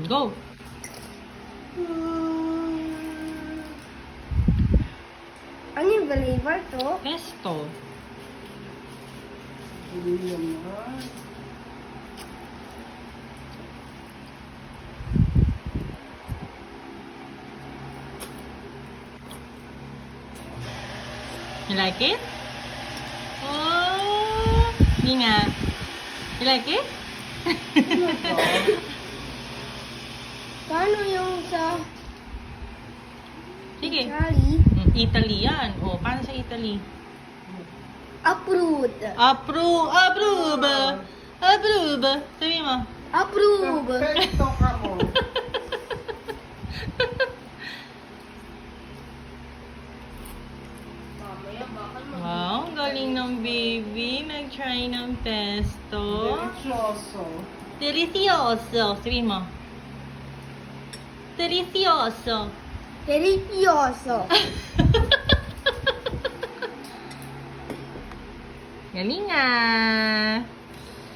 Go. Ano yung flavor to? Pesto. Hindi naman. You like it? Oh, hindi nga. You like it? Paano yung sa Sige. Italy? Italy yan. Oh, paano sa Italy? Approved. Approve. Approve. Approve. Sabi mo. Approve. Perfecto ka mo. Mamaya baka Wow, ang galing ng baby. Nag-try ng pesto. Delicioso. Delicioso. Sabi mo. Delicioso. Delicioso. Galing ah.